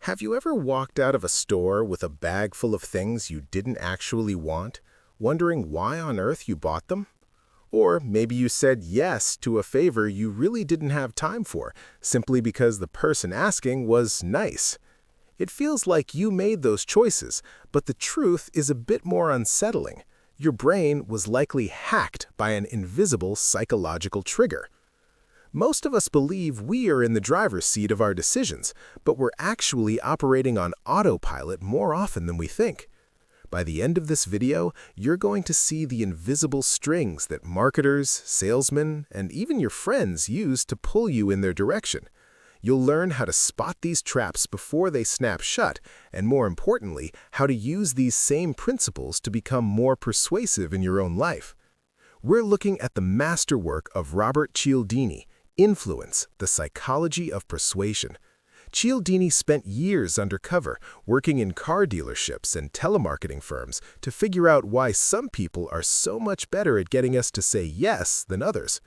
Have you ever walked out of a store with a bag full of things you didn't actually want, wondering why on earth you bought them? Or maybe you said yes to a favor you really didn't have time for, simply because the person asking was nice. It feels like you made those choices, but the truth is a bit more unsettling. Your brain was likely hacked by an invisible psychological trigger. Most of us believe we are in the driver's seat of our decisions, but we're actually operating on autopilot more often than we think. By the end of this video, you're going to see the invisible strings that marketers, salesmen, and even your friends use to pull you in their direction. You'll learn how to spot these traps before they snap shut, and more importantly, how to use these same principles to become more persuasive in your own life. We're looking at the masterwork of Robert Cialdini, Influence, the Psychology of Persuasion. Cialdini spent years undercover, working in car dealerships and telemarketing firms to figure out why some people are so much better at getting us to say yes than others.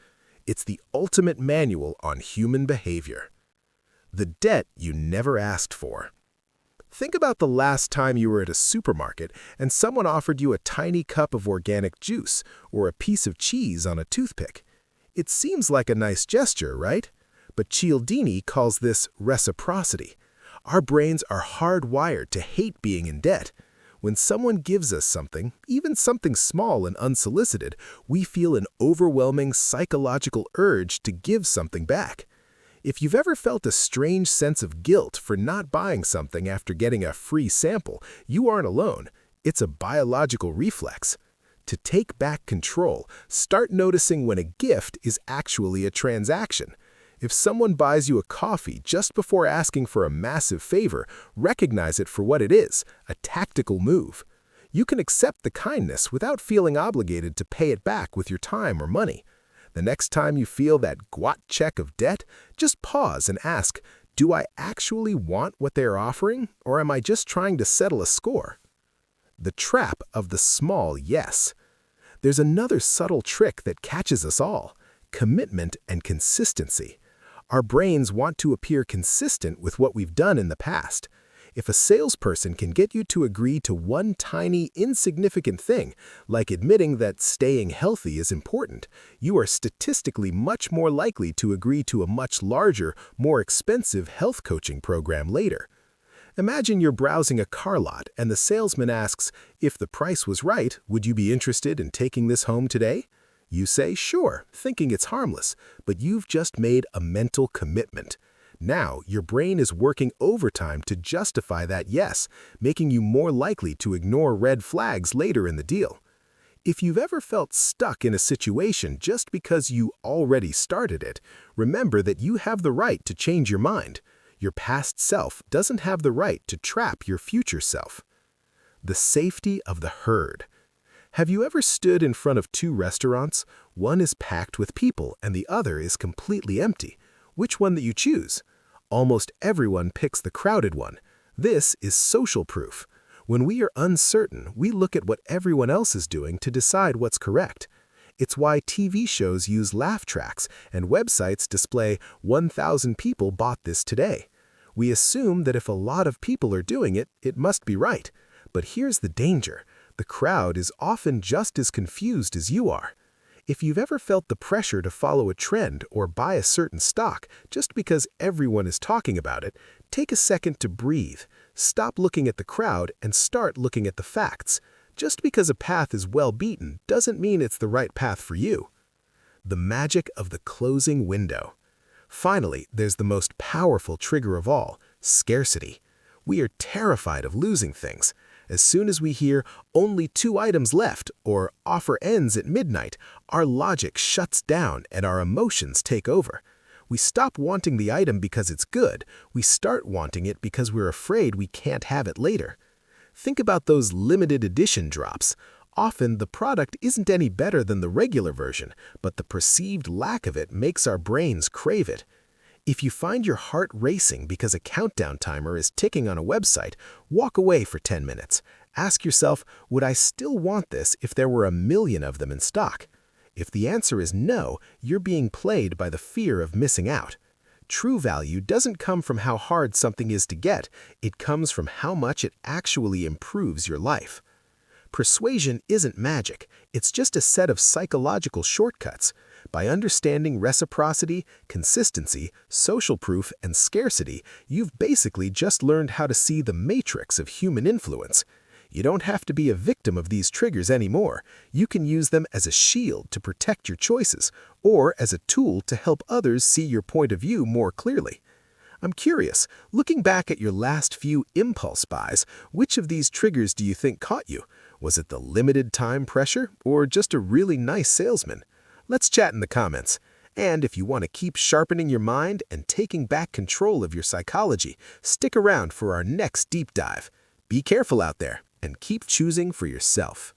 It's the ultimate manual on human behavior. The debt you never asked for. Think about the last time you were at a supermarket and someone offered you a tiny cup of organic juice or a piece of cheese on a toothpick. It seems like a nice gesture, right? But Cialdini calls this reciprocity. Our brains are hardwired to hate being in debt. When someone gives us something, even something small and unsolicited, we feel an overwhelming psychological urge to give something back. If you've ever felt a strange sense of guilt for not buying something after getting a free sample, you aren't alone. It's a biological reflex. To take back control, start noticing when a gift is actually a transaction. If someone buys you a coffee just before asking for a massive favor, recognize it for what it is, a tactical move. You can accept the kindness without feeling obligated to pay it back with your time or money. The next time you feel that gwot check of debt, just pause and ask, do I actually want what they are offering, or am I just trying to settle a score? The trap of the small yes. There's another subtle trick that catches us all: commitment and consistency. Our brains want to appear consistent with what we've done in the past. If a salesperson can get you to agree to one tiny, insignificant thing, like admitting that staying healthy is important, you are statistically much more likely to agree to a much larger, more expensive health coaching program later. Imagine you're browsing a car lot and the salesman asks, if the price was right, would you be interested in taking this home today? You say, sure, thinking it's harmless, but you've just made a mental commitment. Now, your brain is working overtime to justify that yes, making you more likely to ignore red flags later in the deal. If you've ever felt stuck in a situation just because you already started it, remember that you have the right to change your mind. Your past self doesn't have the right to trap your future self. The safety of the herd. Have you ever stood in front of two restaurants? One is packed with people and the other is completely empty. Which one that you choose? Almost everyone picks the crowded one. This is social proof. When we are uncertain, we look at what everyone else is doing to decide what's correct. It's why TV shows use laugh tracks and websites display 1,000 people bought this today. We assume that if a lot of people are doing it, it must be right. But here's the danger. The crowd is often just as confused as you are. If you've ever felt the pressure to follow a trend or buy a certain stock just because everyone is talking about it, take a second to breathe. Stop looking at the crowd and start looking at the facts. Just because a path is well beaten doesn't mean it's the right path for you. The magic of the closing window. Finally, there's the most powerful trigger of all: scarcity. We are terrified of losing things. As soon as we hear only 2 items left or offer ends at midnight, our logic shuts down and our emotions take over. We stop wanting the item because it's good. We start wanting it because we're afraid we can't have it later. Think about those limited edition drops. Often the product isn't any better than the regular version, but the perceived lack of it makes our brains crave it. If you find your heart racing because a countdown timer is ticking on a website, walk away for 10 minutes. Ask yourself, would I still want this if there were 1 million of them in stock? If the answer is no, you're being played by the fear of missing out. True value doesn't come from how hard something is to get, it comes from how much it actually improves your life. Persuasion isn't magic, it's just a set of psychological shortcuts. By understanding reciprocity, consistency, social proof, and scarcity, you've basically just learned how to see the matrix of human influence. You don't have to be a victim of these triggers anymore. You can use them as a shield to protect your choices, or as a tool to help others see your point of view more clearly. I'm curious, looking back at your last few impulse buys, which of these triggers do you think caught you? Was it the limited time pressure, or just a really nice salesman? Let's chat in the comments. And if you want to keep sharpening your mind and taking back control of your psychology, stick around for our next deep dive. Be careful out there, and keep choosing for yourself.